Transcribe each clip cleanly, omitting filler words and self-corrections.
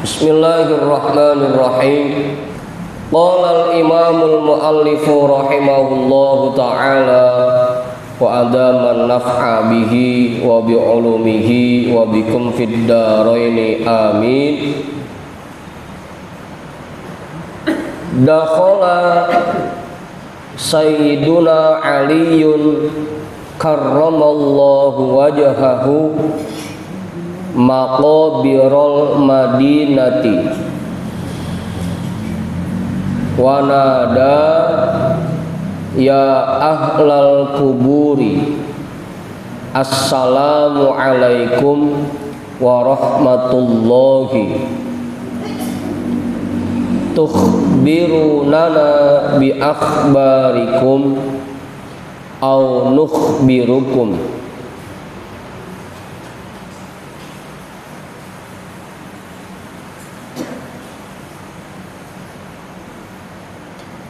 Bismillahirrahmanirrahim. Qala al-imamul muallifu rahimahullahu ta'ala wa adaman naf'a bihi wa bi ulumihi wa bikum fid daraini amin. Dakhala Sayyiduna Aliyun karramallahu wajhahu maqabirul madinati wa nada ya ahlal kuburi assalamu alaikum warahmatullahi tukhbirunana bi akhbarikum au nukhbirukum.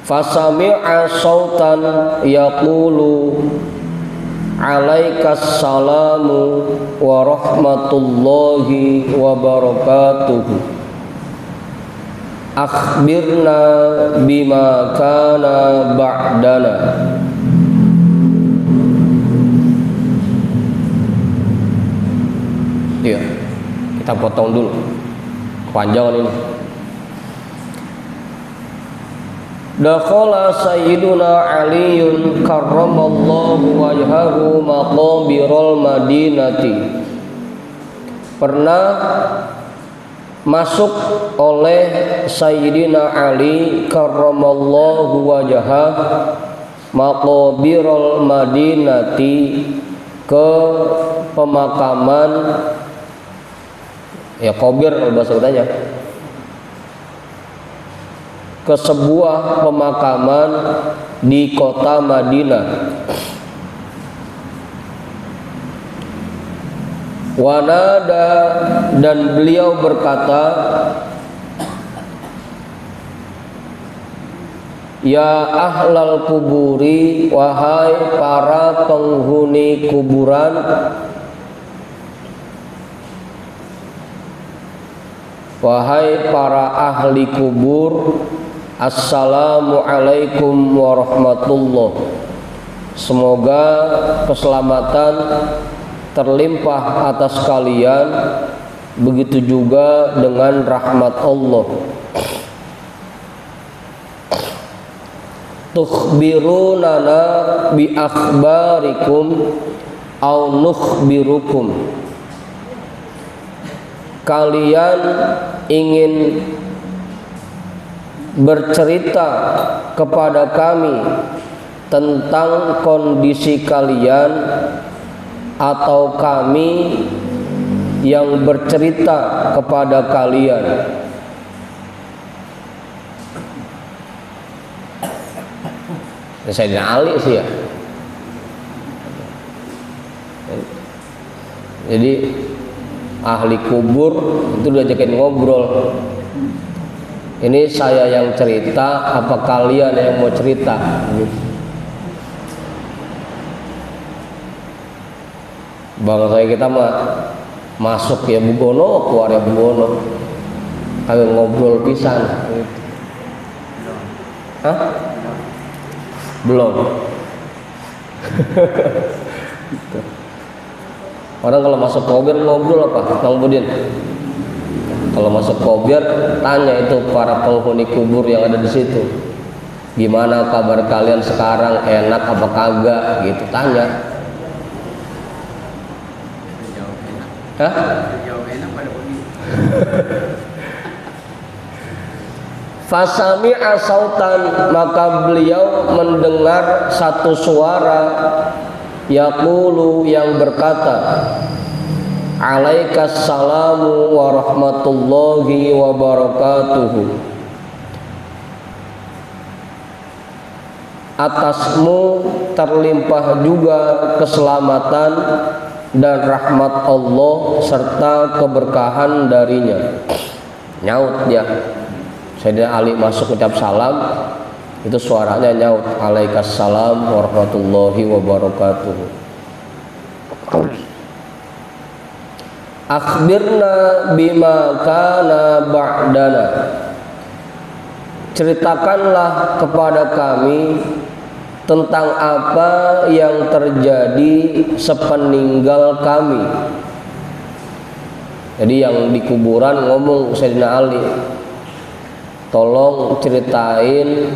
Fasami'a sautan yaqulu alaikas salamu wa rahmatullahi wa barakatuhu akhbirna bima kana ba'dana. Iya, kita potong dulu kepanjangan ini. Dakhala Sayyiduna Aliyun karramallahu wajhahu maqabirul madinati. Pernah masuk oleh Sayyidina Ali karramallahu wajhah maqabirul madinati, ke pemakaman, ya qabir bahasa kitanya, ke sebuah pemakaman di kota Madinah. Wanada, dan beliau berkata, ya ahlal kuburi, wahai para penghuni kuburan, wahai para ahli kubur, assalamu alaikum warahmatullah. Semoga keselamatan terlimpah atas kalian, begitu juga dengan rahmat Allah. Tukhbirunana bi akhbarikum au nukhbirukum. Kalian ingin bercerita kepada kami tentang kondisi kalian, atau kami yang bercerita kepada kalian? Sayyidina Ali sih ya. Jadi ahli kubur itu diajakin ngobrol. Ini saya yang cerita, apa kalian yang mau cerita? Bangsa kita mah masuk ya bugono, keluar ya bugono, kagak ngobrol pisan. Hah? Belum. Orang kalau masuk kubur ngobrol apa? Kang Budin. Kalau masuk kubur tanya itu para penghuni kubur yang ada di situ, gimana kabar kalian sekarang, enak apa kagak gitu, tanya. Hah? Fasami'a sautan, maka beliau mendengar satu suara, yaqulu, yang berkata, alaikas salamu wa rahmatullahi wa barakatuhu. Atasmu terlimpah juga keselamatan dan rahmat Allah serta keberkahan darinya. Nyaut dia. Sayyidina Ali masuk ucap salam, itu suaranya nyaut, alaikas salam warahmatullahi wabarakatuh. akhbirna bima kana ba'dana, ceritakanlah kepada kami tentang apa yang terjadi sepeninggal kami. Jadi yang di kuburan ngomong Sayyidina Ali, tolong ceritain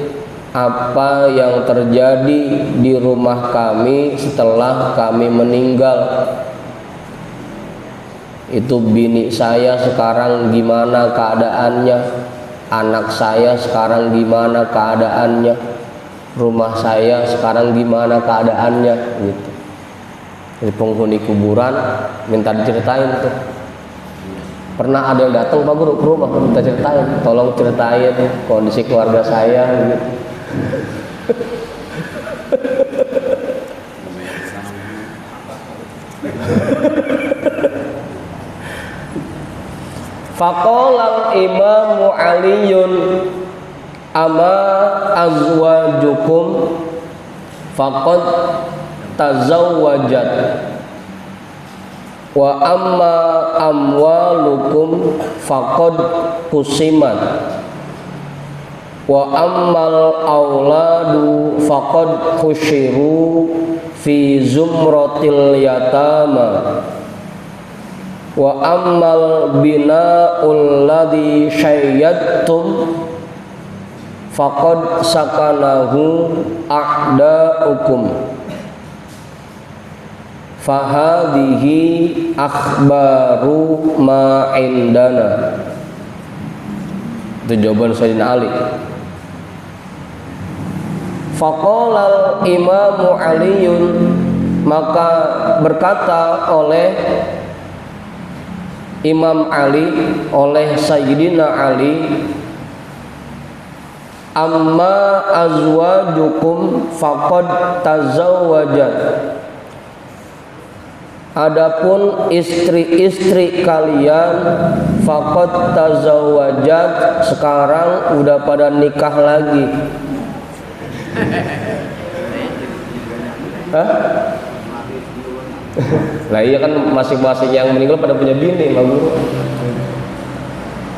apa yang terjadi di rumah kami setelah kami meninggal. Itu bini saya sekarang gimana keadaannya, anak saya sekarang gimana keadaannya, rumah saya sekarang gimana keadaannya gitu. Jadi penghuni kuburan minta diceritain tuh. Pernah ada yang datang Pak Guru ke rumah minta ceritain, tolong ceritain kondisi keluarga saya gitu. Faqala Imam Aliyun ama azwajukum faqad tazawwajat wa amma amwalukum faqad qusimat wa ammal auladu faqad khushiru fi zumratil yatama wa ammal bina'ul ladzi syayyadtum faqad sakanahu a'da'ukum fahadhihi akhbaru ma indana. Itu jawaban Sayyidina Ali. Faqala Imamu Aliyun, maka berkata oleh Imam Ali, oleh Sayyidina Ali, amma azwajukum faqad tazawwajat, adapun istri-istri kalian faqad tazawwajat, sekarang udah pada nikah lagi. Hah? Lah iya kan masing-masing yang meninggal pada punya bini, Pak Guru.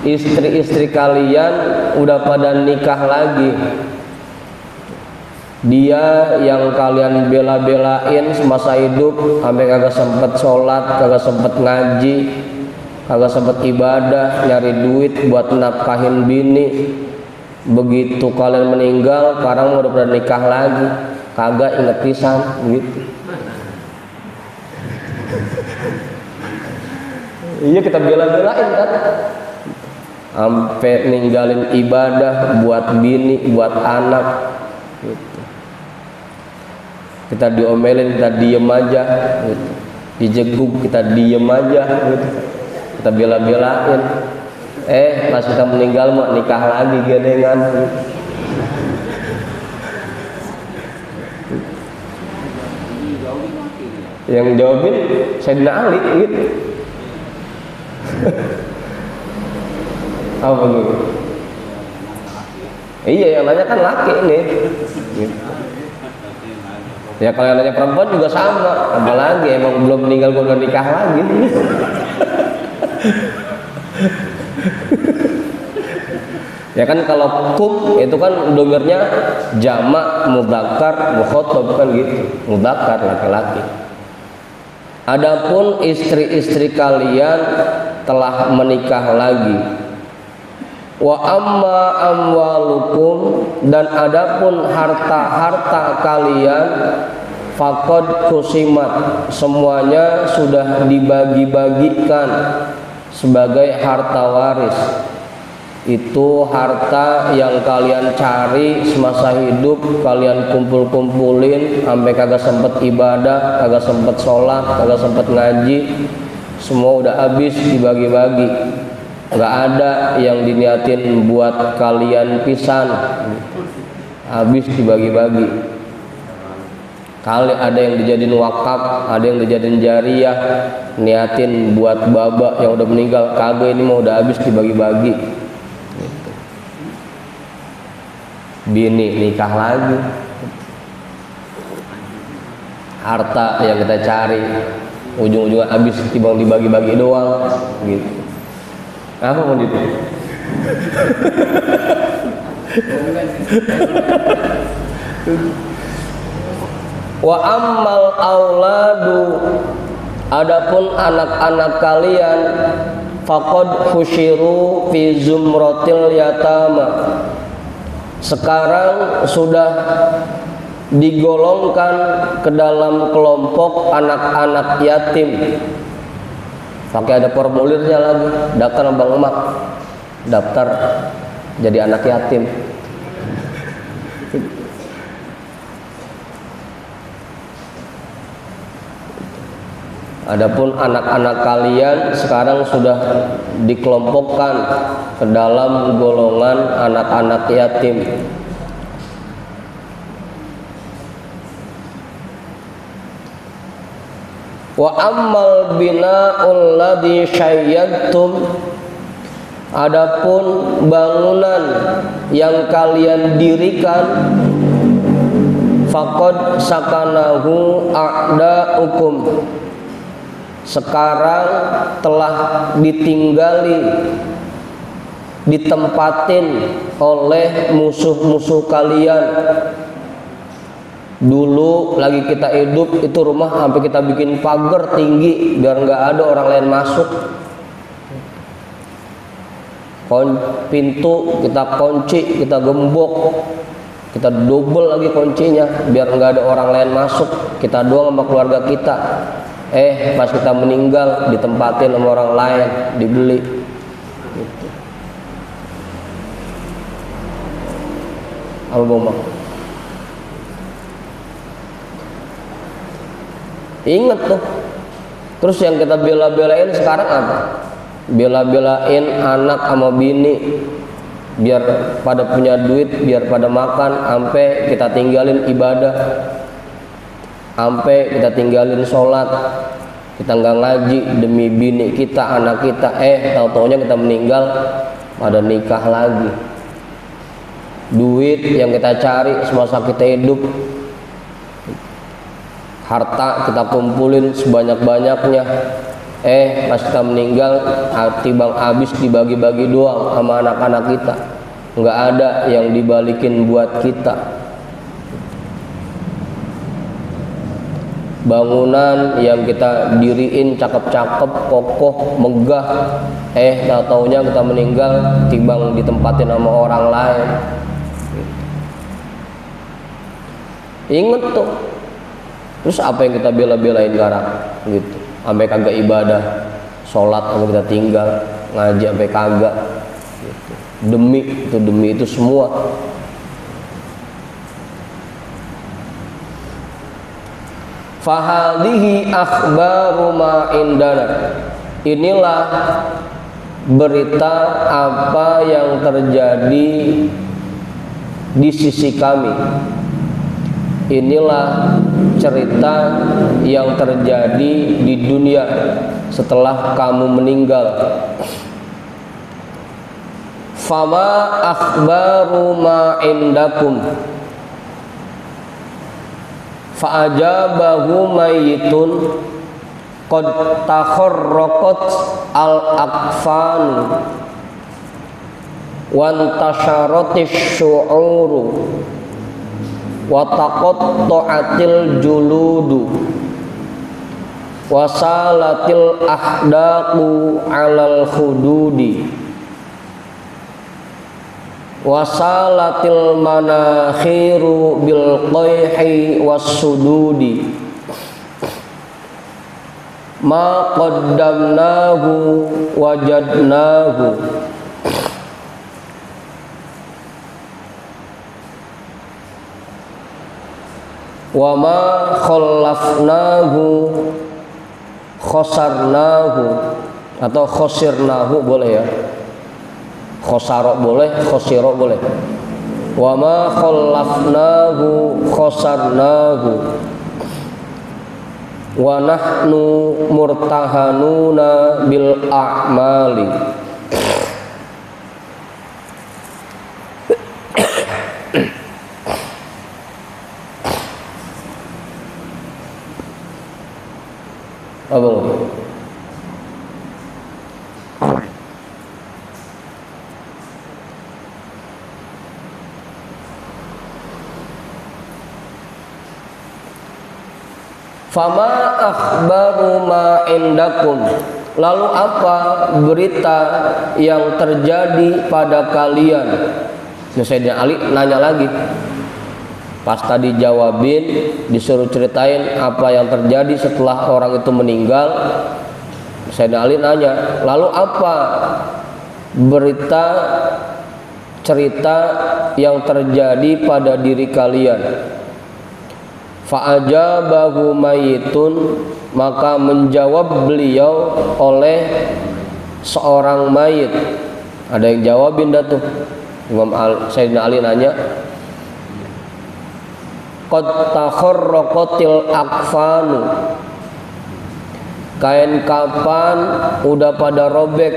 Istri-istri kalian udah pada nikah lagi. Dia yang kalian bela-belain semasa hidup sampai kagak sempet sholat, kagak sempet ngaji, kagak sempet ibadah, nyari duit buat nafkahin bini. Begitu kalian meninggal, sekarang udah pada nikah lagi, kagak inget pisan gitu. Iya kita bela-belain kan, sampai ninggalin ibadah buat bini, buat anak gitu. Kita diomelin, kita diem aja gitu. Dijeguk, kita diem aja gitu. Kita bela-belain, pas kita meninggal mau nikah lagi gedengan gitu. Yang jawabin Sayyidina Ali gitu. Apa gitu? Iya, yang nanya kan laki nih gitu. Ya kalau yang nanya perempuan juga sama, apalagi emang belum meninggal kok udah nikah lagi. Ya kan kalau kum itu kan domirnya jamak mudzakkar mukhatab kan gitu, mudzakkar laki-laki. Adapun istri-istri kalian telah menikah lagi. Wa amma amwalukum, dan adapun harta-harta kalian faqad kusimat, semuanya sudah dibagi-bagikan sebagai harta waris. Itu harta yang kalian cari semasa hidup, kalian kumpul-kumpulin sampai kagak sempet ibadah, kagak sempet sholat, kagak sempet ngaji, semua udah habis dibagi-bagi. Nggak ada yang diniatin buat kalian pisan, habis dibagi-bagi. Kali ada yang dijadiin wakaf, ada yang dijadiin jariah, niatin buat baba yang udah meninggal, kagak, ini mau udah habis dibagi-bagi. Bini nikah lagi, harta yang kita cari ujung-ujungnya habis timbang dibagi-bagi doang gitu. Apa mau gitu? Wa ammal auladu, adapun anak-anak kalian, faqad husyiru fi zumratil yatama, sekarang sudah digolongkan ke dalam kelompok anak-anak yatim. Pakai ada formulirnya lagi, daftar Bang Emak, daftar jadi anak yatim. Adapun anak-anak kalian sekarang sudah dikelompokkan ke dalam golongan anak-anak yatim. Wa ammal bina'ul ladzi syayyadtum, adapun bangunan yang kalian dirikan, faqad sakanahu a'da'ukum, sekarang telah ditinggali, ditempatin oleh musuh-musuh kalian. Dulu lagi kita hidup itu rumah sampai kita bikin pagar tinggi biar nggak ada orang lain masuk. Pintu kita kunci, kita gembok, kita double lagi kuncinya biar nggak ada orang lain masuk. Kita doang sama keluarga kita. Pas kita meninggal ditempatin sama orang lain, dibeli. Gitu. Album. Ingat tuh. Terus yang kita bela-belain sekarang apa? Bela-belain anak sama bini biar pada punya duit, biar pada makan, sampai kita tinggalin ibadah, sampai kita tinggalin sholat, kita nggak ngaji demi bini kita, anak kita. Tahu-taunya kita meninggal pada nikah lagi. Duit yang kita cari semasa kita hidup, harta kita kumpulin sebanyak-banyaknya, pas kita meninggal timbang habis dibagi-bagi doang sama anak-anak kita, nggak ada yang dibalikin buat kita. Bangunan yang kita diriin cakep-cakep, kokoh, megah, taunya kita meninggal timbang ditempatin sama orang lain. Ingat tuh. Terus apa yang kita bela-belain sekarang gitu, sampai kagak ibadah, sholat sampai kita tinggal, ngaji sampai kagak gitu. Demi itu semua. Fahadhihi akhbaru ma indana, inilah berita apa yang terjadi di sisi kami. Inilah cerita yang terjadi di dunia setelah kamu meninggal. Fama akhbaru ma indakum, fa'ajabahu mayyitun qad takharraqat al-akfan wa intasharatish syu'uru wa taqatta'atil juludu wasalatil ahdaqu 'alal khududi wasalatil manakhiru bil qayhi wassududi ma qaddamnahu wajadnahu wa ma khallafnahu khosarnahu, atau khosirnahu boleh ya, khosaro boleh, khosiro boleh. Wa ma khallafnahu khosarnahu wa nahnu murtahanuna bil a'mali. Apa Fama akhbaru ma indakum, lalu apa berita yang terjadi pada kalian? Sayyidina Ali nanya lagi. Pas tadi jawabin, disuruh ceritain apa yang terjadi setelah orang itu meninggal, Sayyidina Ali nanya, lalu apa berita cerita yang terjadi pada diri kalian? Fa'ajabahu mayitun, maka menjawab beliau oleh seorang mayit. Ada yang jawabin dah tuh. Sayyidina Ali nanya, qad takharraqatil akfanu, kain kafan udah pada robek.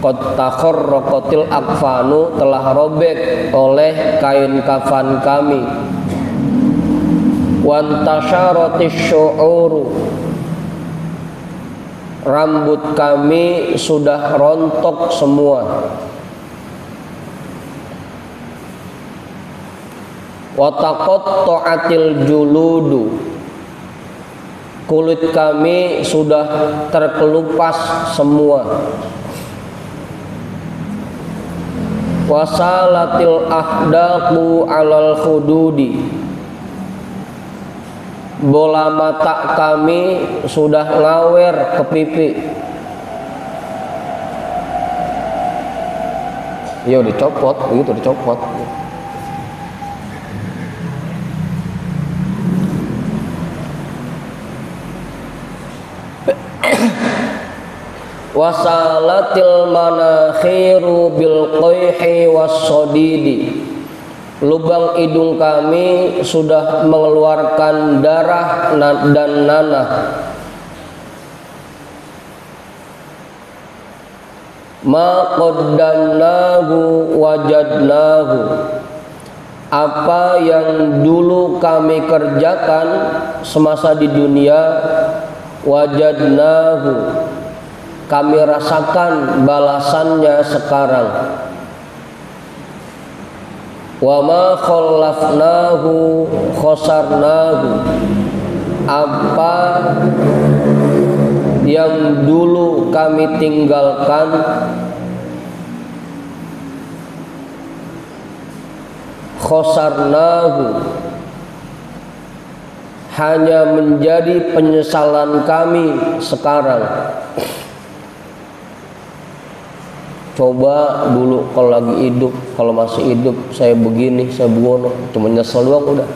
Qad takharraqatil akfanu, telah robek oleh kain kafan kami. Wantasyaratis syu'uru, rambut kami sudah rontok semua. Wataqatta'atil juludu, kulit kami sudah terkelupas semua. Wasalatil ahdaqu alal khududi, bola mata kami sudah ngawer ke pipi. Ya dicopot, begitu dicopot. Wasalatil manakhiru bil qayhi was-sadidi, lubang hidung kami sudah mengeluarkan darah dan nanah. Ma qaddamnahu wajadnahu, apa yang dulu kami kerjakan semasa di dunia, wajadnahu, kami rasakan balasannya sekarang. Wa ma khallafnahu khosarnahu, apa yang dulu kami tinggalkan khosarnahu, hanya menjadi penyesalan kami sekarang. Coba dulu kalau lagi hidup, kalau masih hidup saya begini, saya begono, cuma nyesel doang udah.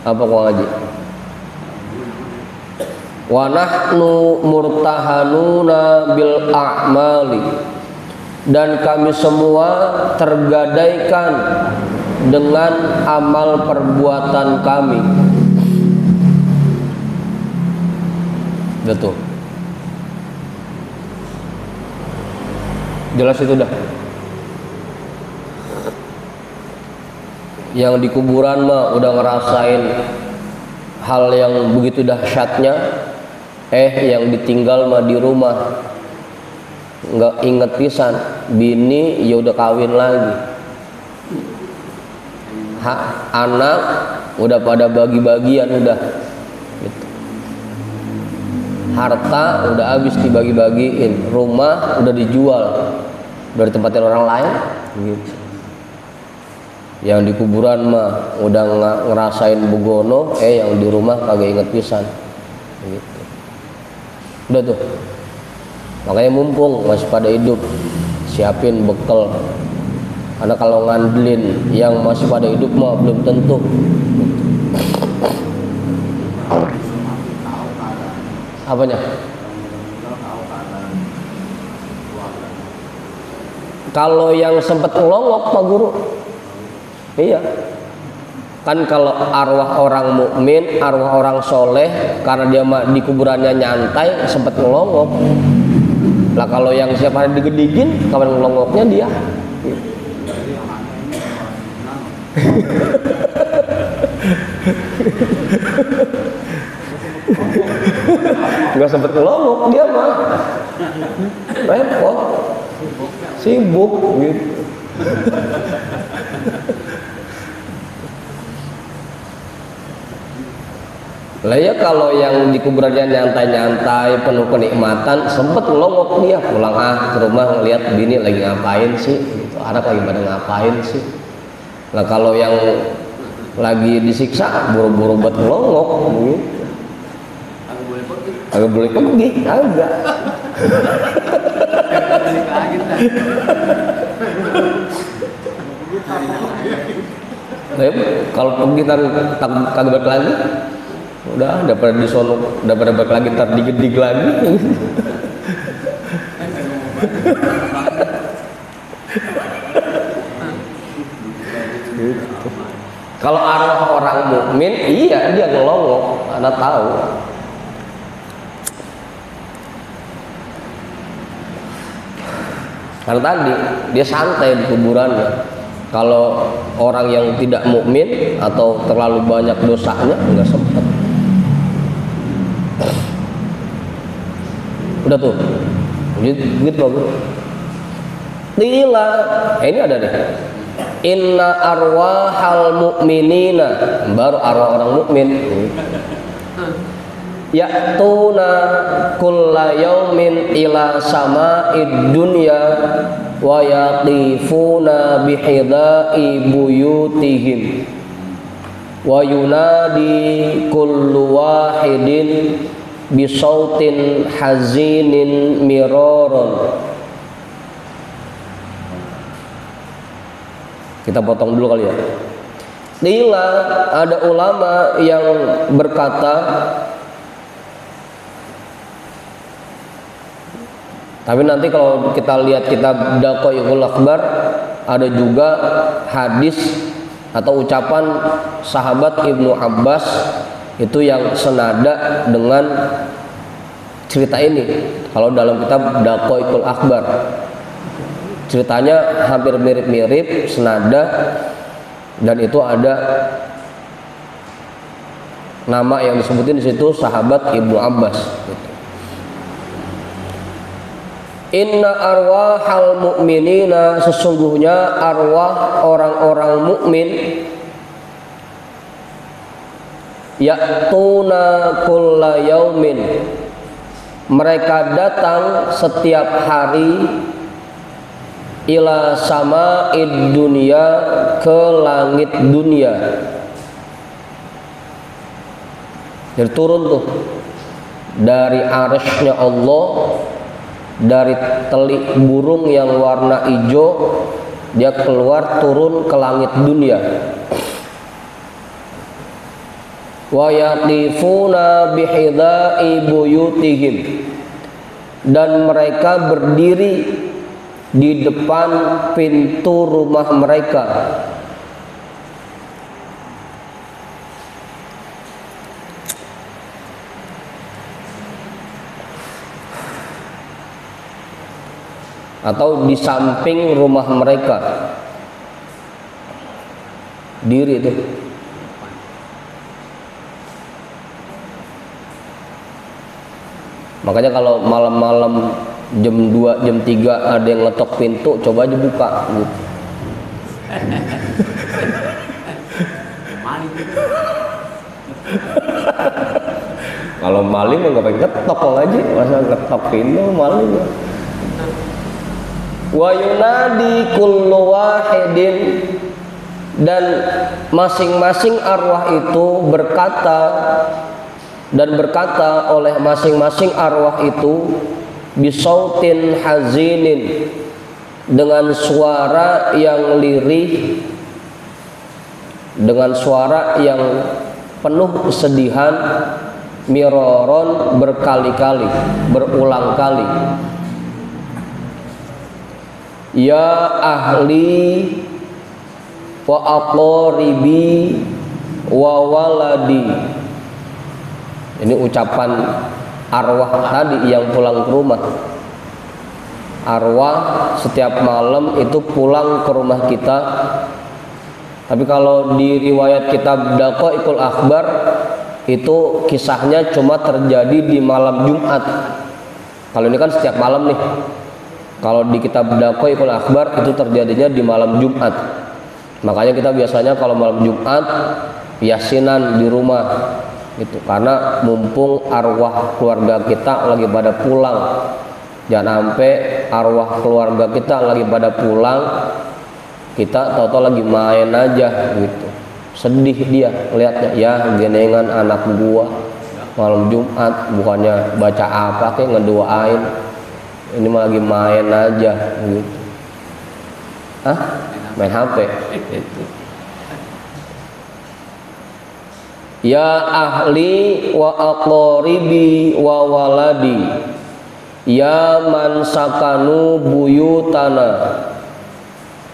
Apa kau ngaji? Wa nahnu murtahanuna bil a'mali, dan kami semua tergadaikan dengan amal perbuatan kami. Betul. Jelas itu dah. Yang di kuburan mah udah ngerasain hal yang begitu dahsyatnya, yang ditinggal mah di rumah nggak inget pisan, bini ya udah kawin lagi, anak udah pada bagi-bagian udah gitu. Harta udah habis dibagi-bagiin, rumah udah dijual, udah ditempatin orang lain gitu. Yang di kuburan mah udah ngerasain begono, yang di rumah kagak inget pisan gitu. Udah tuh. Makanya mumpung masih pada hidup, siapin bekal. Karena kalau ngandelin yang masih pada hidup mah belum tentu. Apanya? Kalau yang sempat ngelongok Pak Guru, iya. Kan kalau arwah orang mukmin, arwah orang soleh, karena dia mah di kuburannya nyantai, sempat ngelongok. Lah kalau yang siap hari digedingin, kapan ngelongoknya dia? Nggak sempet ngelongok dia mah, repot, sibuk gitu. Lah ya kalau yang di kuburannya nyantai-nyantai penuh kenikmatan, sempet ngelongok dia pulang ke rumah ngelihat bini lagi ngapain sih, gitu. Anak lagi pada ngapain sih. Nah kalau yang lagi disiksa buru-buru buat ngelongok gitu. Agak boleh pergi, agak. Kalau pergi kagak balik lagi, udah daripada di sono, daripada balik lagi ntar digedik lagi. Gitu. Kalau arwah orang mukmin, iya dia ngelongok, Anda tahu. Karena tadi dia santai di kuburannya. Kalau orang yang tidak mukmin atau terlalu banyak dosanya nggak sempat. Udah tuh, gitu bagus. Tila, ini ada deh. Inna arwahal mu'minina, baru arwah orang mukmin. Ya'tuna kulla yaumin ila sama'id dunya wa yaqifuna bihidai buyutihim wa yunadi kullu wahidin bisautin hazinin miraron. Kita potong dulu kali ya. Nila, ada ulama yang berkata, tapi nanti kalau kita lihat kitab Daqaiqul Akbar, ada juga hadis atau ucapan sahabat Ibnu Abbas itu yang senada dengan cerita ini. Kalau dalam kitab Daqaiqul Akbar, ceritanya hampir mirip-mirip, senada, dan itu ada nama yang disebutin di situ sahabat Ibnu Abbas. Inna arwahal mu'minina, sesungguhnya arwah orang-orang mukmin, ya'tuna kulla yaumin, mereka datang setiap hari, ila sama'id dunia, ke langit dunia. Jadi turun tuh dari arsy-Nya Allah, dari telik burung yang warna hijau, dia keluar turun ke langit dunia. Wa yaqifuna bihidai buyutihim, dan mereka berdiri di depan pintu rumah mereka. Atau di samping rumah mereka, diri itu. Makanya kalau malam-malam jam 2, jam 3 ada yang ngetok pintu, coba aja buka gitu. Kalau maling mah nggak pakai ngetok aja, masa ngetok pintu maling. Wa yunadi kullu wahidin, dan masing-masing arwah itu berkata, dan berkata oleh masing-masing arwah itu, bisautin hazinin, dengan suara yang lirih, dengan suara yang penuh kesedihan, miroron, berkali-kali, berulang kali. Ya ahli wa aqaribi wa waladi. Ini ucapan arwah tadi yang pulang ke rumah. Arwah setiap malam itu pulang ke rumah kita. Tapi kalau di riwayat kitab Daqaiqul Akbar, itu kisahnya cuma terjadi di malam Jumat. Kalau ini kan setiap malam nih. Kalau di kitab Daqaiqul Akhbar itu terjadinya di malam Jumat. Makanya kita biasanya kalau malam Jumat yasinan di rumah gitu, karena mumpung arwah keluarga kita lagi pada pulang. Jangan sampai arwah keluarga kita lagi pada pulang, kita tahu-tahu lagi main aja gitu. Sedih dia lihatnya, ya genengan anak gua malam Jumat bukannya baca apa kayak ngedoain, ini mah lagi main aja gitu. Main HP gitu. Ya ahli wa aqaribi wa waladi, ya man sakanu buyutana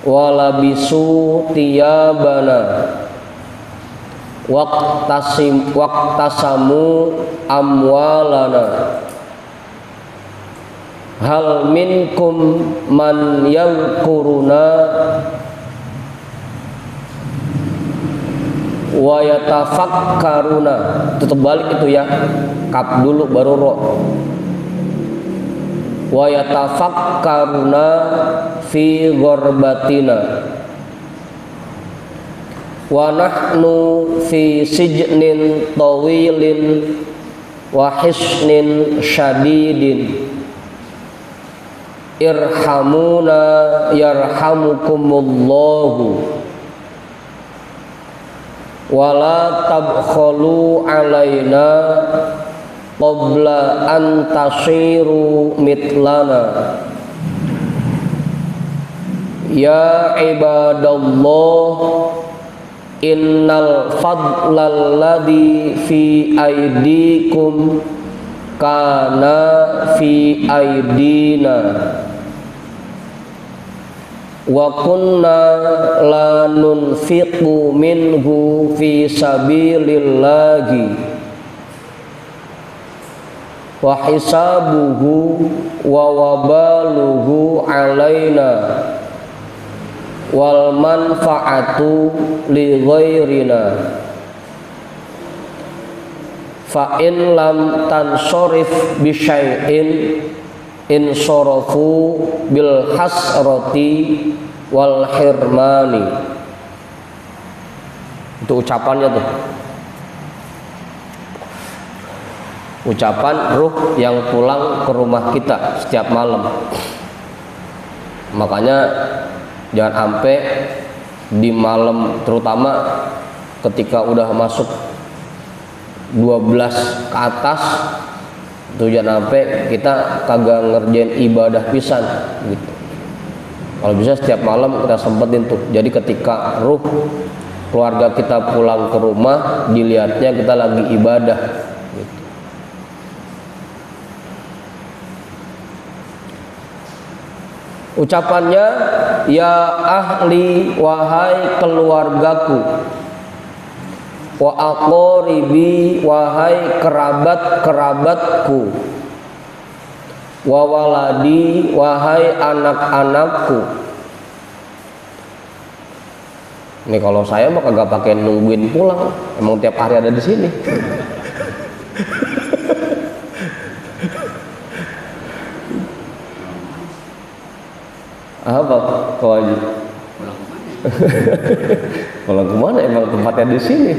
walabisu tiyabana waqtasamu amwalana, hal minkum man yadhkuruna wa yatafakkaruna. Tutup balik itu ya, kap dulu baru ro. Wa yatafakkaruna fi ghorbatina wa nahnu fi sijnin tawilin wa hisnin syadidin, irhamuna yarhamukumullahu wala tabkhalu alaina qabla an tasiru mitlana. Ya ibadallah, innal fadlal ladzi fi aidikum kana fi aidina wa kunna la nunfiqu minhu fi sabilillahi wa hisabuhu wa wabaluhu alaina wal manfaatu li ghairina, fa in lam tansorif bi syai'in insorofu bil hasrati wal hirmani. Itu ucapannya tuh, ucapan ruh yang pulang ke rumah kita setiap malam. Makanya jangan sampai di malam, terutama ketika udah masuk 12 ke atas, itu jangan sampai kita kagak ngerjain ibadah pisan gitu. Kalau bisa setiap malam kita sempetin tuh. Jadi ketika ruh keluarga kita pulang ke rumah, dilihatnya kita lagi ibadah gitu. Ucapannya, ya ahli, wahai keluargaku, wa aqaribi, wahai kerabat-kerabatku, wa waladi, wahai anak-anakku. Ini kalau saya mah kagak pakai nungguin pulang, emang tiap hari ada di sini. Apa Pak Haji? Pulang kemana? Emang tempatnya di sini.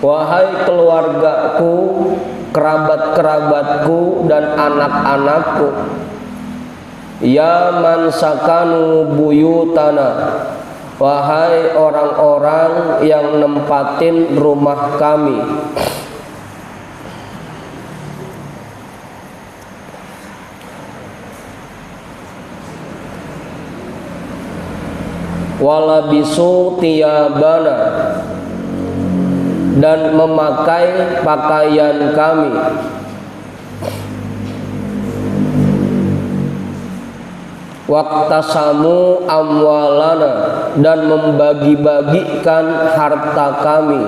Wahai keluargaku, kerabat-kerabatku dan anak-anakku, ya man sakanu buyutana, wahai orang-orang yang nempatin rumah kami, walabisu tiyabana, dan memakai pakaian kami, waqtasamu amwalana, dan membagi-bagikan harta kami,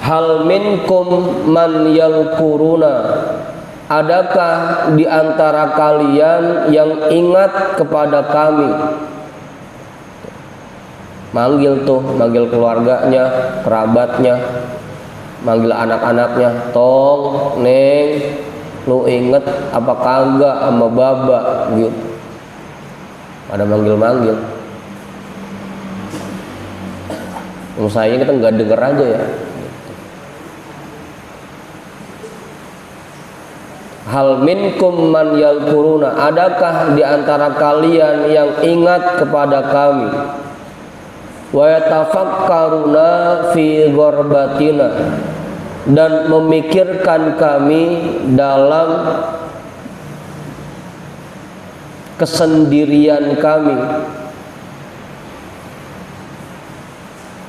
hal minkum man yalkuruna, adakah di antara kalian yang ingat kepada kami? Manggil tuh, manggil keluarganya, kerabatnya. manggil anak-anaknya, tong, neng, lu inget apa kagak sama baba gitu. Ada manggil-manggil. Saya kita nggak denger aja ya. Hal minkum man yadhkuruna, adakah di antara kalian yang ingat kepada kami? Wa yatafakkaruna fi ghorbatina, dan memikirkan kami dalam kesendirian kami.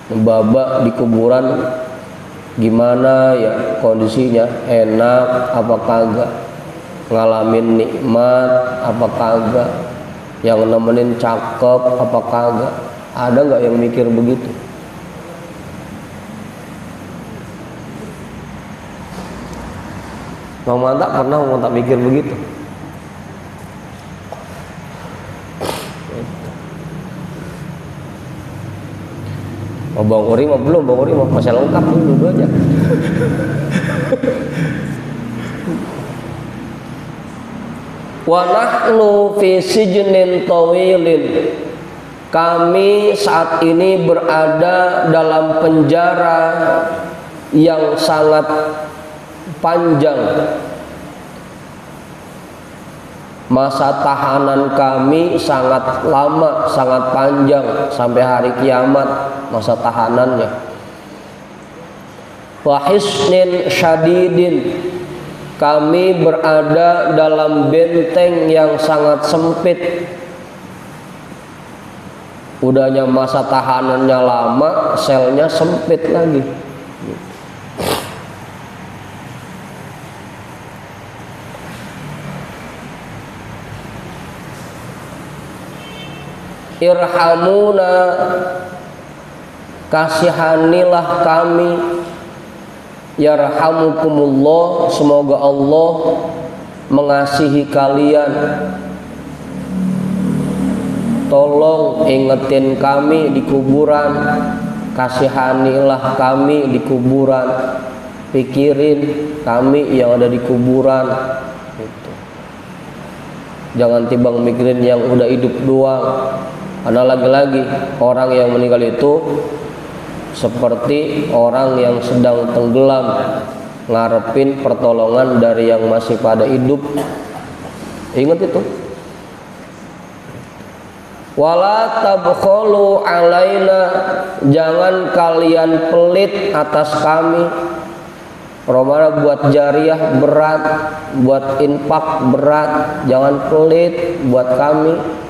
Baba di kuburan gimana ya kondisinya, enak apa kagak, ngalamin nikmat apa kagak, yang nemenin cakep apa kagak. Ada nggak yang mikir begitu? Mang Manta pernah mikir begitu? Oh, Bang Uri mah belum, Bang Uri mah masih lengkap dulu aja. Wa nahnu fi sijnin tawilin, kami saat ini berada dalam penjara yang sangat panjang. Masa tahanan kami sangat lama, sangat panjang, sampai hari kiamat masa tahanannya. Wa hisnin syadidin, kami berada dalam benteng yang sangat sempit. Udahnya masa tahanannya lama, selnya sempit lagi. Irhamuna, kasihanilah kami. Yarhamukumullah, semoga Allah mengasihi kalian. Tolong ingetin kami di kuburan, kasihanilah kami di kuburan, pikirin kami yang ada di kuburan. Jangan timbang mikirin yang udah hidup doang. Karena lagi-lagi orang yang meninggal itu seperti orang yang sedang tenggelam, ngarepin pertolongan dari yang masih pada hidup. Ingat itu. Wala tabkhulu alaina, jangan kalian pelit atas kami. Romana buat jariah berat, buat infak berat, jangan pelit buat kami.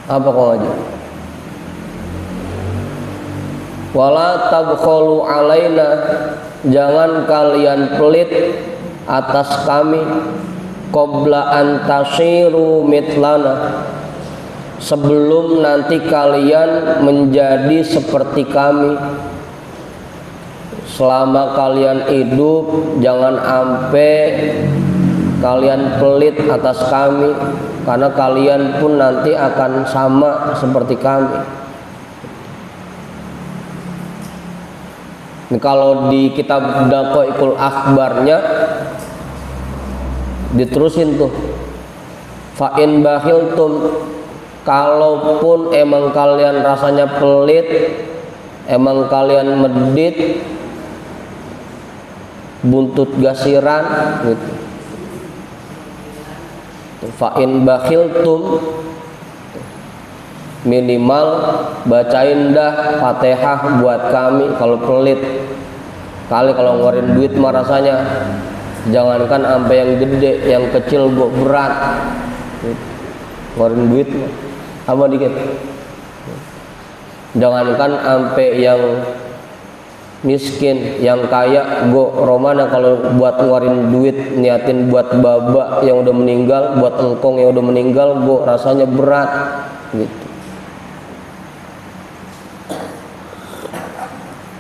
Apa kau aja? Wala tabkhulu alaina, jangan kalian pelit atas kami. Qabla an tasiru mitlana, sebelum nanti kalian menjadi seperti kami. Selama kalian hidup jangan sampai kalian pelit atas kami, karena kalian pun nanti akan sama seperti kami. Ini kalau di kitab Daqaiqul Akhbarnya diterusin tuh, fa in bakhiltum, kalaupun emang kalian rasanya pelit, emang kalian medit, buntut gasiran gitu. Fa in bakhiltum, minimal bacain dah Fatihah buat kami kalau pelit. Kali kalau ngeluarin duit mah rasanya jangankan sampai yang gede, yang kecil gua berat. Ngeluarin duit apa dikit. Jangankan sampai yang miskin, yang kaya, romana kalau buat ngeluarin duit niatin buat baba yang udah meninggal, buat engkong yang udah meninggal, rasanya berat gitu.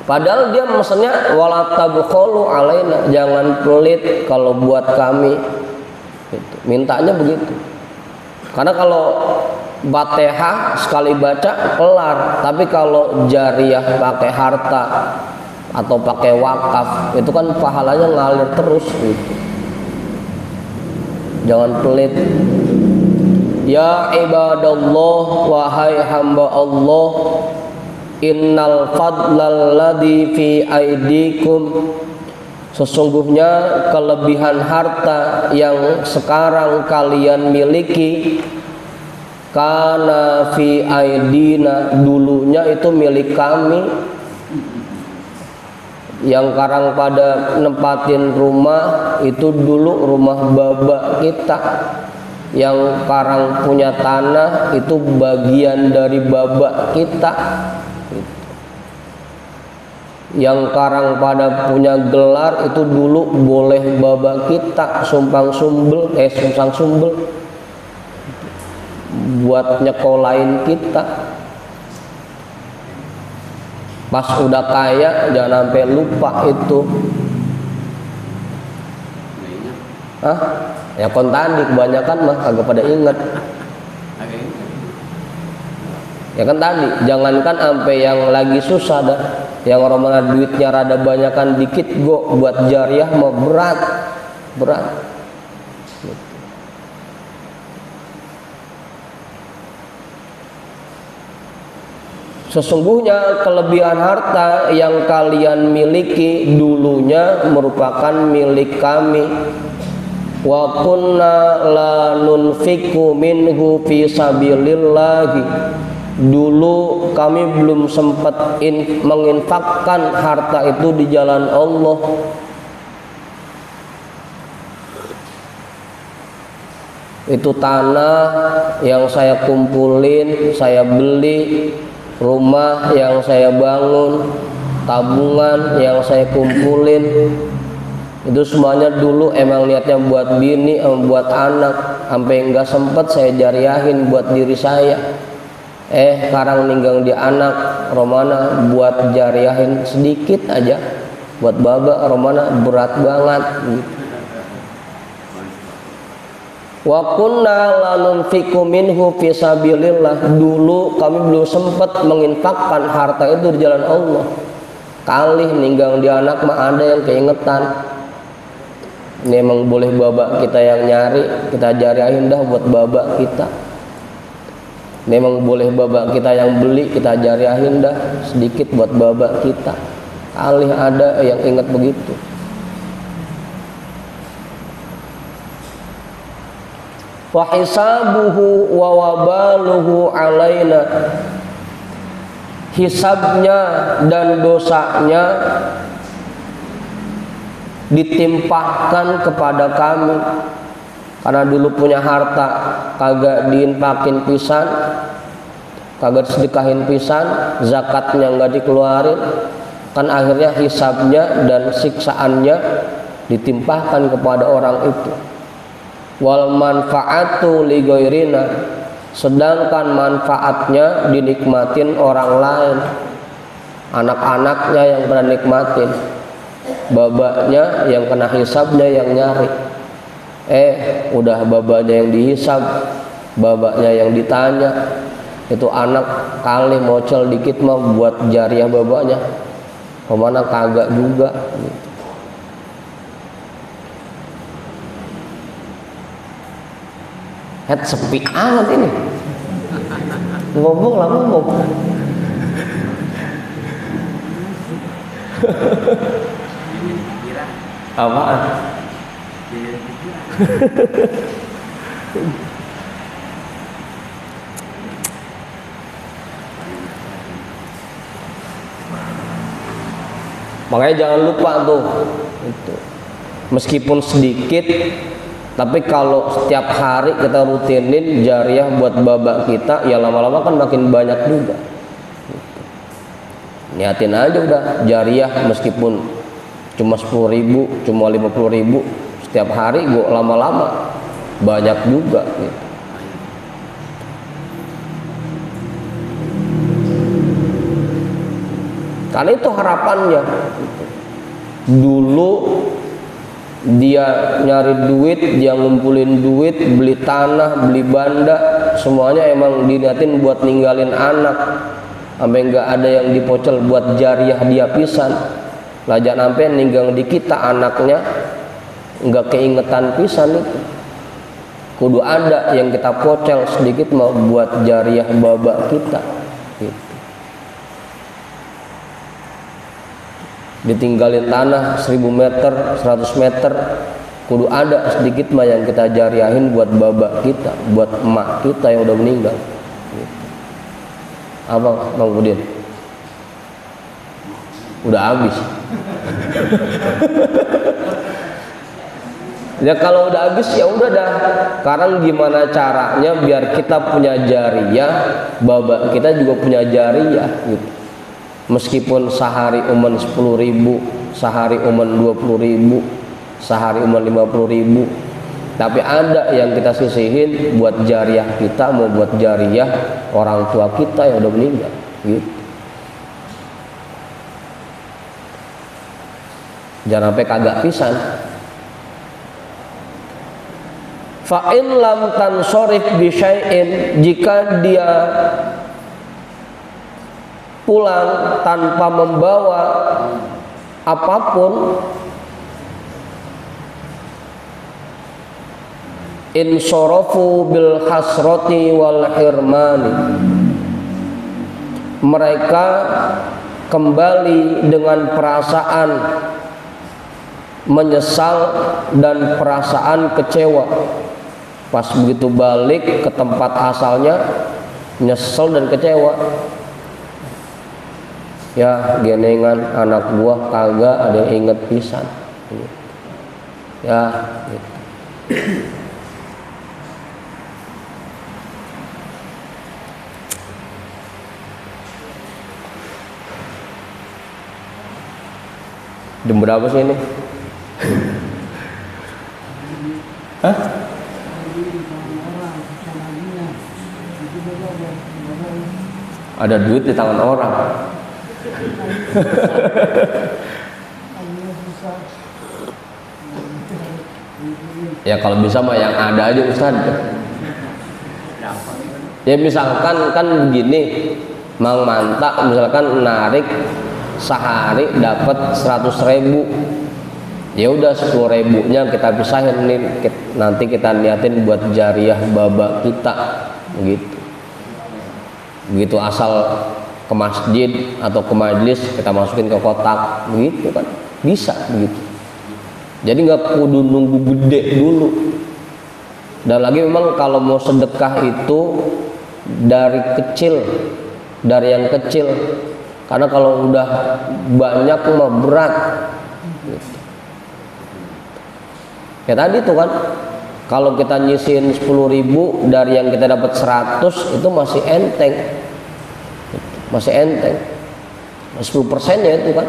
Padahal dia maksudnya wala tabkhulu alaina, jangan pelit kalau buat kami gitu. Mintanya begitu. Karena kalau Fatihah sekali baca kelar, tapi kalau jariyah pakai harta atau pakai wakaf itu kan pahalanya ngalir terus gitu. Jangan pelit. Ya ibadallah, wahai hamba Allah, innal fadlal ladzi fi aidikum, sesungguhnya kelebihan harta yang sekarang kalian miliki, kana fi aidina, dulunya itu milik kami. Yang sekarang pada nempatin rumah itu dulu rumah baba kita. Yang sekarang punya tanah itu bagian dari baba kita. Yang sekarang pada punya gelar itu dulu boleh baba kita, sumpang sumbel buat nyekolahin kita. Pas udah kaya jangan sampai lupa itu. Hah? Ya kon tadi kebanyakan mah agak pada inget. Ya kan tadi, jangankan sampai yang lagi susah dah, yang orang duitnya rada banyakan dikit buat jariah mah berat. Sesungguhnya kelebihan harta yang kalian miliki dulunya merupakan milik kami. Wa kunna la nunfiqu minhu fi sabilillah. Dulu kami belum sempat menginfakkan harta itu di jalan Allah. Itu tanah yang saya kumpulin, saya beli, rumah yang saya bangun, tabungan yang saya kumpulin, itu semuanya dulu emang niatnya buat bini, buat anak, sampai nggak sempet saya jariahin buat diri saya. Sekarang ninggang di anak, romana buat jariahin sedikit aja, buat baba romana berat banget. Wa kunna lanunfiqu minhu fi sabilillah. Dulu kami belum sempat menginfakkan harta itu di jalan Allah. Kali ninggang di anak mah ada yang keingetan. Ini emang boleh baba kita yang nyari, kita jariahin dah buat baba kita. Ini emang boleh baba kita yang beli, kita jariahin dah sedikit buat baba kita. Kali ada yang ingat begitu. Wa hisabuhu wa wabaluhu alaina, hisabnya dan dosanya ditimpahkan kepada kami. Karena dulu punya harta kagak diinfakin pisan, kagak sedekahin pisan, zakatnya nggak dikeluarin, kan akhirnya hisabnya dan siksaannya ditimpahkan kepada orang itu. Wal manfaatu li ghairina, sedangkan manfaatnya dinikmatin orang lain, anak-anaknya yang pernah nikmatin, babanya yang kena hisabnya yang nyari. Udah babanya yang dihisab, babanya yang ditanya, itu anak kali mocel dikit mah buat jariah babanya, kemana kagak juga gitu. Sepi amat ini. Ngomong lah ngomong. Apaan? Makanya jangan lupa tuh itu. Meskipun sedikit, tapi kalau setiap hari kita rutinin jariah buat babak kita, ya lama-lama kan makin banyak juga. Niatin aja udah jariah, meskipun cuma 10.000, cuma 50.000 setiap hari, gua lama-lama banyak juga gitu. Karena itu harapannya. Dulu dia nyari duit, dia ngumpulin duit, beli tanah, beli banda, semuanya emang diniatin buat ninggalin anak, sampai nggak ada yang dipocel buat jariah dia pisan. Lah jangan sampai ninggal di kita anaknya nggak keingetan pisan itu. Kudu ada yang kita pocel sedikit mau buat jariah baba kita. Gitu. Ditinggalin tanah 1000 meter, 100 meter, kudu ada sedikit mah yang kita jariahin buat baba kita, buat emak kita yang udah meninggal. Gitu. Apa Bang Udin? Udah habis. Ya kalau udah habis ya udah dah. Sekarang gimana caranya biar kita punya jariah, baba kita juga punya jariah gitu. Meskipun sehari umen 10.000, sehari umen 20.000, sehari umen 50.000, tapi ada yang kita sisihin buat jariah kita, mau buat jariah orang tua kita yang udah meninggal gitu. Jangan sampai kagak pisan. Fa'in lam tansorif bisyai'in, jika dia pulang tanpa membawa apapun, insorofu bil hasroti wal hirmani, mereka kembali dengan perasaan menyesal dan perasaan kecewa. Pas begitu balik ke tempat asalnya nyesel dan kecewa. Ya genengan anak buah kagak ada yang inget pisan. Ya gitu. Jam berapa sih ini? Hah? Ada duit di tangan orang. Ya kalau bisa mah yang ada aja Ustaz. Ya misalkan kan begini, Mang Manta misalkan narik sehari dapat 100.000, ya udah 10.000-nya kita pisahin nih, nanti kita niatin buat jariah baba kita, begitu asal ke masjid atau ke majelis kita masukin ke kotak, begitu kan bisa begitu. Jadi nggak kudu nunggu gede dulu. Dan lagi memang kalau mau sedekah itu dari kecil, dari yang kecil. Karena kalau udah banyak mah berat. Gitu. Ya tadi tuh kan, kalau kita nyisin 10.000 dari yang kita dapat 100 itu masih enteng, masih enteng. 10% ya itu kan.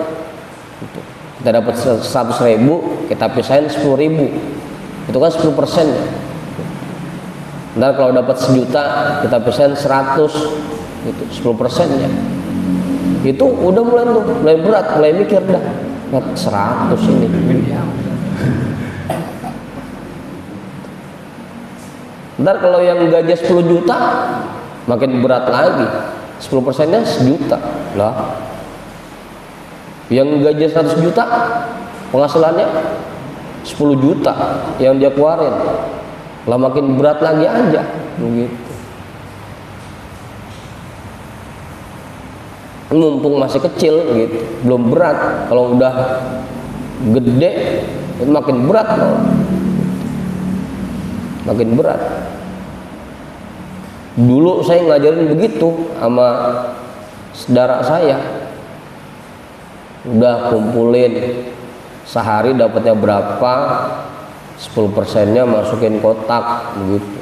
Gitu. Kita dapat 100.000, kita pisahin 10.000, itu kan 10%. Ntar kalau dapat 1 juta, kita pisahin 100, itu 10%-nya. Itu udah mulai berat, mulai mikir dah 100 ini. Ntar kalau yang gaji 10 juta makin berat lagi, 10%-nya 1 juta lah. Yang gaji 100 juta penghasilannya 10 juta yang dia keluarin lah, makin berat lagi aja begitu. Mumpung masih kecil gitu, belum berat. Kalau udah gede itu makin berat loh. Makin berat. Dulu saya ngajarin begitu sama saudara saya, udah kumpulin sehari dapatnya berapa, 10%-nya masukin kotak begitu.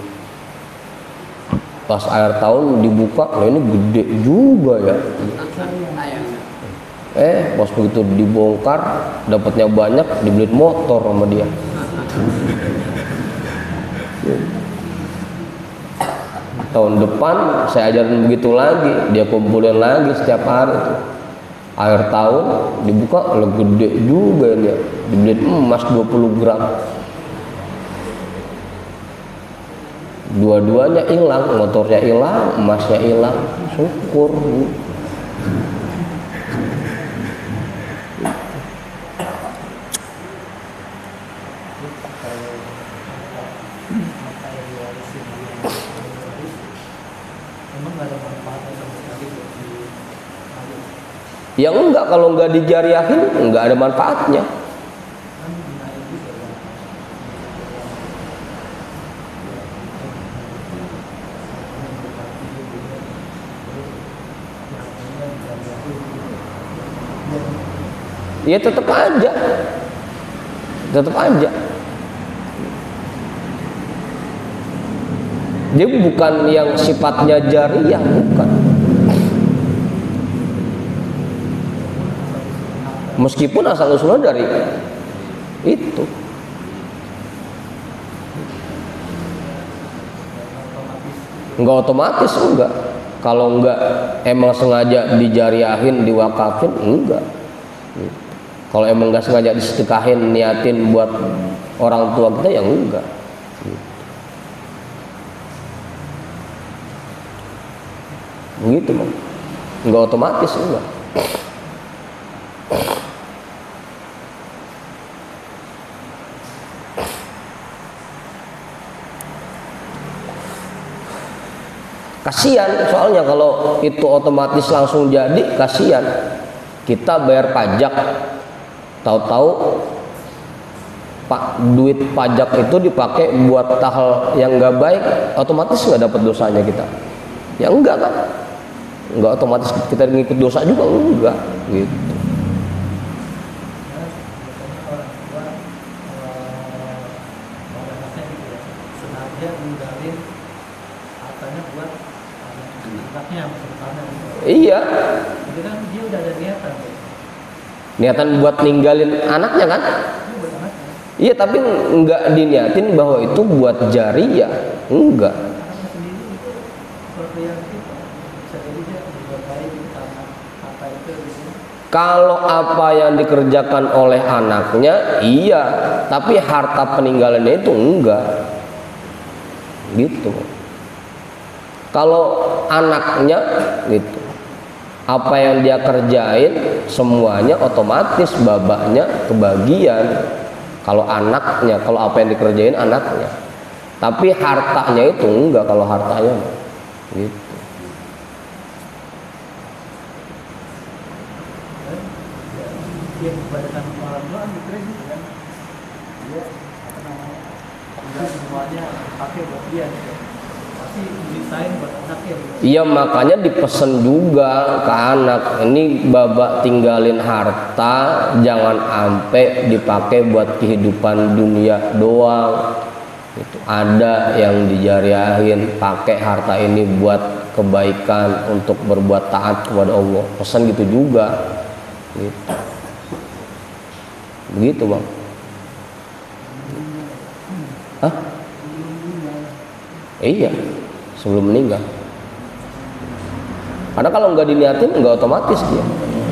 Pas akhir tahun dibuka, lah ini gede juga ya. Pas begitu dibongkar, dapatnya banyak, dibeliin motor sama dia. Tahun depan saya ajarin begitu lagi, dia kumpulin lagi setiap hari. Akhir tahun dibuka, lah gede juga dia. dibeliin emas 20 gram. Dua-duanya hilang, motornya hilang, emasnya hilang. Syukur. Ya enggak, kalau enggak dijariahin enggak ada manfaatnya. Ya tetap aja, tetap aja. Dia bukan yang sifatnya jariyah, bukan. Meskipun asal usulnya dari itu. Enggak otomatis, enggak. Kalau enggak emang sengaja dijariahin, diwakafin, enggak. Kalau emang enggak sengaja disedekahin, niatin buat orang tua kita, ya enggak. Begitu, Bang. Enggak otomatis, enggak. Kasihan soalnya kalau itu otomatis langsung jadi, kasihan. Kita bayar pajak, tahu-tahu duit pajak itu dipakai buat hal yang nggak baik, otomatis nggak dapat dosanya kita. Ya enggak kan? Nggak otomatis kita ngikut dosa juga, enggak gitu. Iya. Dia udah ada niatan. Niatan buat ninggalin anaknya kan? Iya, tapi enggak diniatin bahwa itu buat jariyah, enggak. Kalau apa yang dikerjakan oleh anaknya, iya, tapi harta peninggalannya itu enggak. Gitu. Kalau anaknya gitu, apa yang dia kerjain semuanya otomatis babaknya kebagian. Kalau anaknya, kalau apa yang dikerjain anaknya, tapi hartanya itu enggak. Kalau hartanya gitu. Iya, makanya dipesen juga ke anak, ini babak tinggalin harta, jangan sampai dipakai buat kehidupan dunia doang. Itu ada yang dijariahin, pakai harta ini buat kebaikan, untuk berbuat taat kepada Allah. Pesan gitu juga. Gitu. Begitu, Bang. Hah? Iya, sebelum meninggal. Karena kalau nggak diniatin nggak otomatis dia.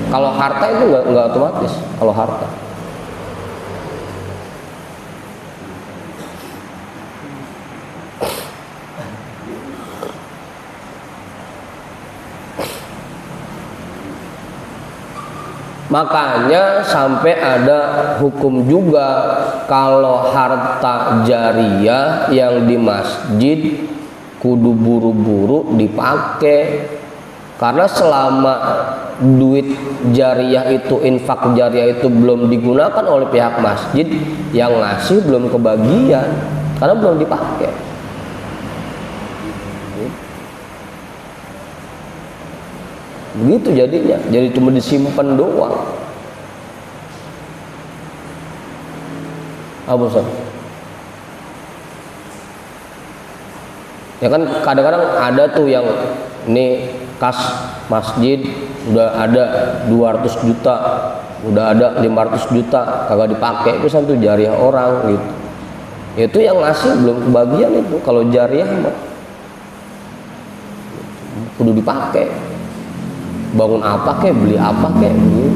Kalau harta itu nggak otomatis. Kalau harta. Makanya sampai ada hukum juga kalau harta jariyah yang di masjid kudu buru-buru dipakai. Karena selama duit jariyah itu, infak jariyah itu belum digunakan oleh pihak masjid, yang ngasih belum kebagian karena belum dipakai. Begitu jadinya, jadi cuma disimpan doang. Abu Ustaz. Ya kan kadang-kadang ada tuh yang ini kas masjid udah ada 200 juta, udah ada 500 juta kagak dipakai, itu satu jariyah orang gitu. Itu yang ngasih belum kebagian itu. Kalau jariyah mah kudu dipakai. Bangun apa kek, beli apa kek gitu.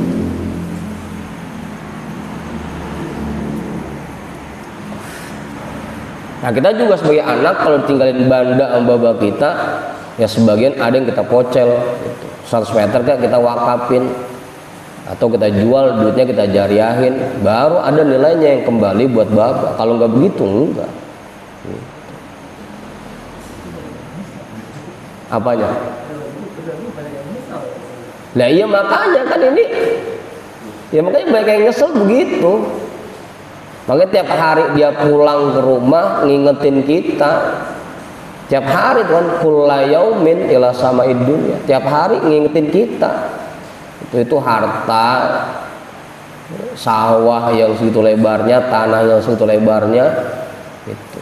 Nah kita juga sebagai anak kalau tinggalin banda sama bapak kita, ya sebagian ada yang kita pocel gitu. 100 meter kan kita wakafin atau kita jual, duitnya kita jariahin, baru ada nilainya yang kembali buat bapak. Kalau nggak begitu enggak. Apanya? Nah iya makanya kan ini, ya makanya banyak yang nyesel begitu. Makanya tiap hari dia pulang ke rumah ngingetin kita. Tiap hari tuh kan, kulla yaumin ila sama'id dunya. Tiap hari ngingetin kita. Itu harta, sawah yang segitu lebarnya, tanah yang segitu lebarnya, itu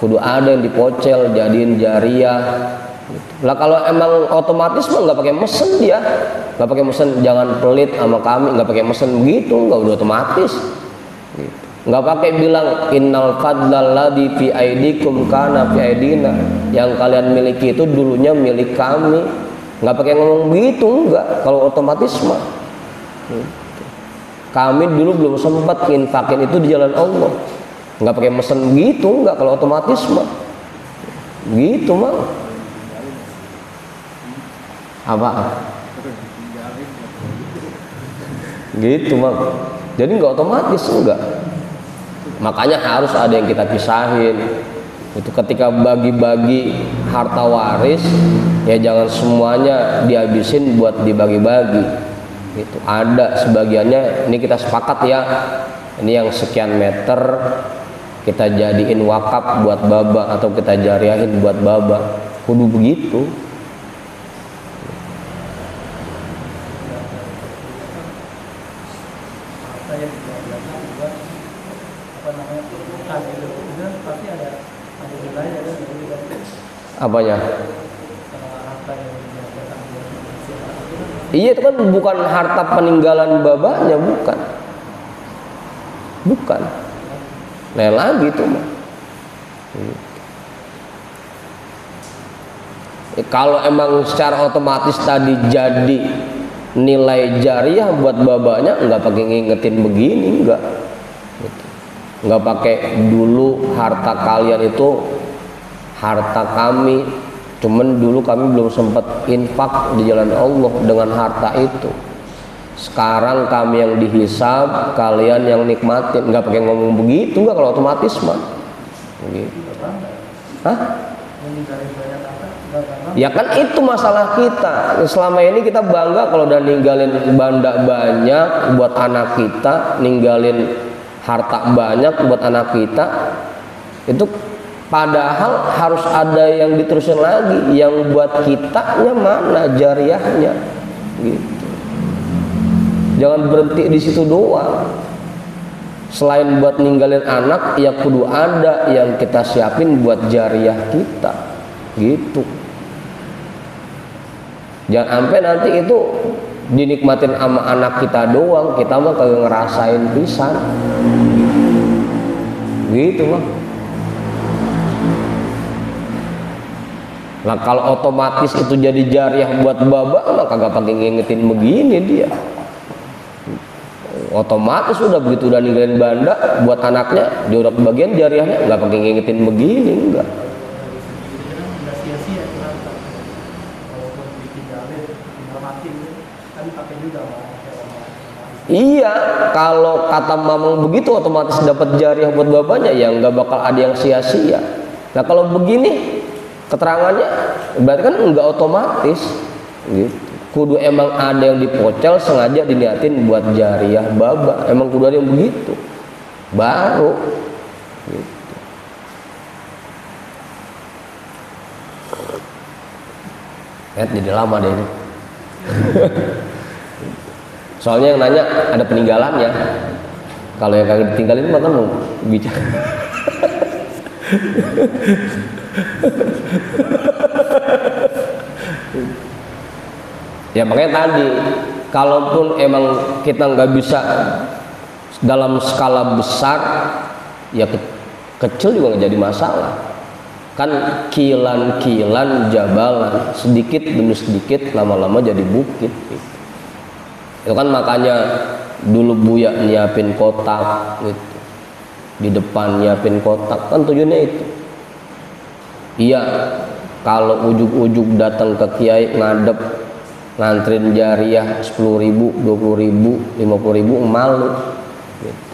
kudu ada yang dipocel, jadiin jariah. Gitu. Lah kalau emang otomatis mah nggak pakai mesin dia, nggak pakai mesin, jangan pelit sama kami, nggak pakai mesin begitu, nggak, udah otomatis. Gitu. Nggak pakai bilang innal fadlal ladzi fi aidikum kana fi aidina, yang kalian miliki itu dulunya milik kami. Nggak pakai ngomong begitu, enggak. Kalau otomatis mah kami dulu belum sempat nginfakin itu di jalan Allah. Nggak pakai mesen begitu, enggak. Kalau otomatis mah gitu mah. Apa? Gitu mah. Jadi nggak otomatis, enggak. Makanya harus ada yang kita pisahin. Itu ketika bagi-bagi harta waris, ya jangan semuanya dihabisin buat dibagi-bagi. Itu ada sebagiannya, ini kita sepakat ya, ini yang sekian meter kita jadiin wakaf buat baba atau kita jariahin buat baba, kudu begitu. Apanya? Iya itu kan bukan harta peninggalan babanya, bukan. Bukan. Lain lagi itu mah. Kalau emang secara otomatis tadi jadi nilai jariah buat babanya, nggak pakai ngingetin begini, nggak. Nggak pakai dulu harta kalian itu harta kami, cuman dulu kami belum sempat infak di jalan Allah dengan harta itu. Sekarang kami yang dihisab, kalian yang nikmatin. Nggak pakai ngomong begitu, nggak. Kalau otomatis mah begitu. Hah? Ya kan itu masalah kita. Selama ini kita bangga kalau udah ninggalin banda banyak buat anak kita, ninggalin harta banyak buat anak kita. Itu padahal harus ada yang diterusin lagi, yang buat kitanya mana jariahnya, gitu. Jangan berhenti di situ doang. Selain buat ninggalin anak, ya kudu ada yang kita siapin buat jariah kita, gitu. Jangan sampai nanti itu dinikmatin sama anak kita doang, kita mah kagak ngerasain pisan, gitu mah. Nah kalau otomatis itu jadi jariah buat baba, mah kagak pakai ngingetin begini dia. Otomatis udah begitu udah ninggalin banda buat anaknya, dia udah bagian jariahnya, nggak pakai ngingetin begini, enggak. Iya, kalau kata mamang begitu otomatis dapat jariah buat bapaknya, ya nggak bakal ada yang sia-sia. Nah kalau begini keterangannya berarti kan nggak otomatis gitu. Kudu emang ada yang dipocel sengaja diniatin buat jariah baba, emang kudu ada yang begitu baru gitu. Jadi lama deh ini. Soalnya yang nanya ada peninggalannya, kalau yang kagak ditinggalin mah kan mau bicara. Ya makanya tadi, kalaupun emang kita nggak bisa dalam skala besar, ya kecil juga nggak jadi masalah. Kan kilan-kilan jabalan, sedikit demi sedikit lama-lama jadi bukit. Gitu. Itu kan makanya dulu Buya nyiapin kotak, gitu. di depan nyiapin kotak, kan tujuannya itu. Iya, kalau ujuk-ujuk datang ke kiai ngadep ngantrin jariah 10.000, 20.000, 50.000 malu gitu.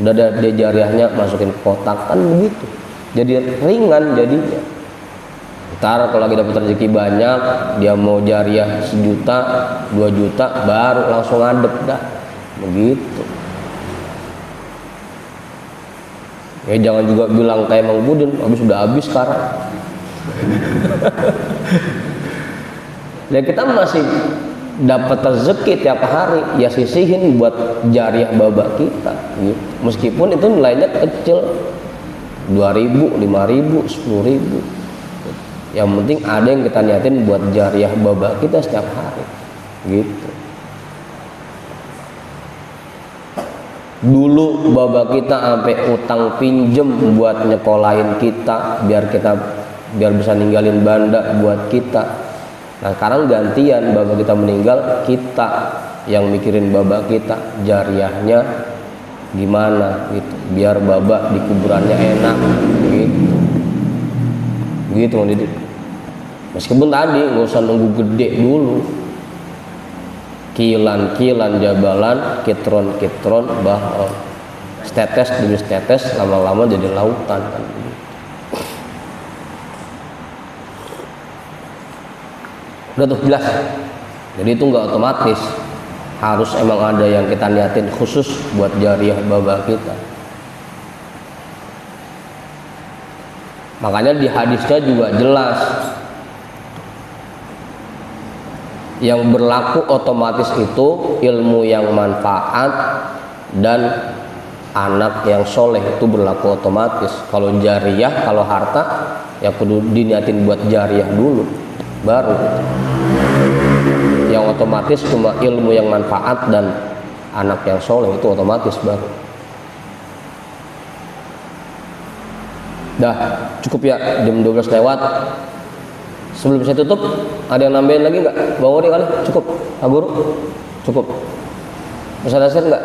Udah ada dia jariahnya masukin kotak, kan begitu, jadi ringan jadinya. Ntar kalau lagi dapat rezeki banyak, dia mau jariah 1 juta, 2 juta, baru langsung ngadep dah begitu. Ya jangan juga bilang kayak Mang Budin, sudah habis sekarang. Dan kita masih dapat rezeki tiap hari, ya sisihin buat jariah babak kita gitu. Meskipun itu nilainya kecil, 2.000, 5.000, 10.000, yang penting ada yang kita niatin buat jariah babak kita setiap hari gitu. Dulu baba kita sampai utang pinjem buat nyekolahin kita biar bisa ninggalin banda buat kita. Nah sekarang gantian, baba kita meninggal, kita yang mikirin baba kita jariahnya gimana gitu, biar baba di kuburannya enak gitu. Gitu Bang Didi. Meskipun tadi nggak usah nunggu gede dulu, kilan jabalan, kitron bahwa setetes demi setetes lama-lama jadi lautan kan. Udah tuh jelas. Jadi itu nggak otomatis, harus emang ada yang kita niatin khusus buat jariah baba kita. Makanya di hadisnya juga jelas, yang berlaku otomatis itu ilmu yang manfaat dan anak yang soleh, itu berlaku otomatis. Kalau jariah, kalau harta ya kudu diniatin buat jariah dulu, baru yang otomatis cuma ilmu yang manfaat dan anak yang soleh, itu otomatis baru. Dah cukup ya, jam 12 lewat. Sebelum saya tutup, ada yang nambahin lagi nggak? Bang Uri kali? Cukup? Pak Guru? Cukup? Bisa dasar nggak?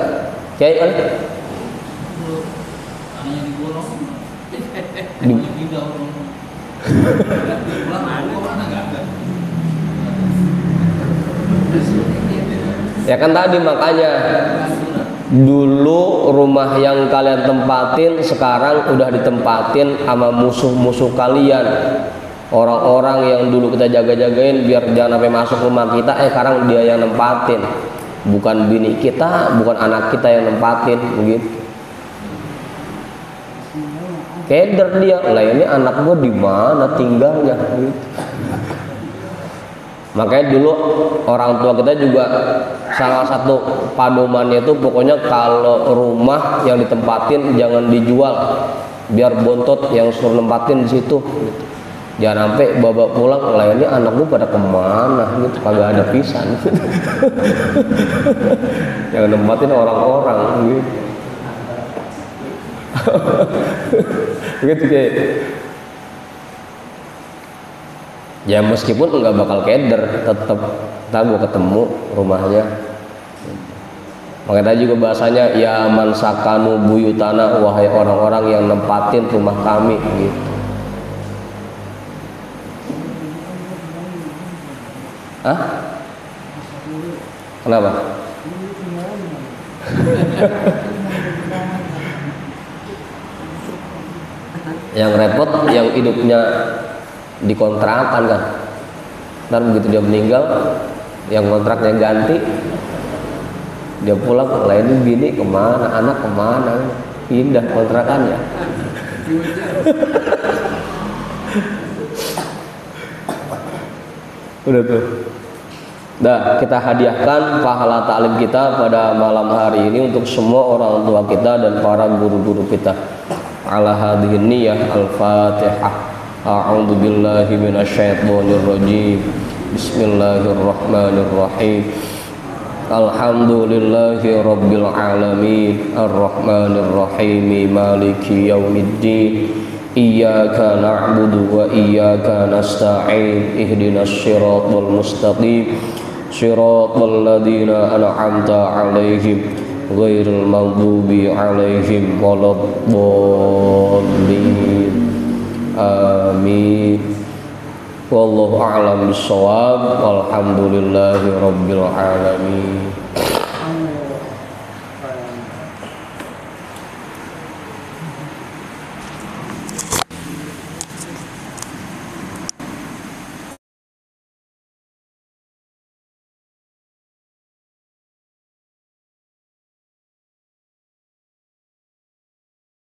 Kiai kali? Ya kan tadi makanya dulu rumah yang kalian tempatin sekarang udah ditempatin sama musuh-musuh kalian. Orang-orang yang dulu kita jaga-jagain biar jangan sampai masuk rumah kita, sekarang dia yang nempatin. Bukan bini kita, bukan anak kita yang nempatin begitu. Keder dia, lah ini anak gue di mana tinggalnya gitu. Makanya dulu orang tua kita juga salah satu padomannya itu pokoknya kalau rumah yang ditempatin jangan dijual, biar bontot yang suruh nempatin di situ. Gitu. Jangan sampai bawa pulang, lah ini anak gue pada kemana gitu, kagak ada pisan. Jangan nempatin orang-orang gitu. Begitu kayak. Ya meskipun nggak bakal keder, tetap ntar gue ketemu rumahnya. Makanya juga bahasanya ya man sakanu buyutana, wahai orang-orang yang nempatin rumah kami gitu. Hah? Kenapa? Yang repot yang hidupnya dikontrakan kan. Dan begitu dia meninggal, yang kontraknya ganti, dia pulang, lah ini bini kemana, anak kemana, pindah kontrakannya. Udah tuh. Nah, kita hadiahkan pahala ta'lim kita pada malam hari ini untuk semua orang tua kita dan para guru-guru kita. Ala hadhihi niyyah al-Fatihah. A'udzu billahi minasyaitonir rajim. Bismillahirrahmanirrahim. Alhamdulillahi rabbil alamin. Ar-Rahmanir Rahim. Maliki yaumiddin. Iyyaka na'budu wa iyyaka nasta'in. Ihdinas siratal mustaqim. Siratal ladzina an'amta 'alaihim ghairil maghdubi alaihim waladdallin. Amin. Wallahu a'lam bissawab. Walhamdulillahi rabbil alamin.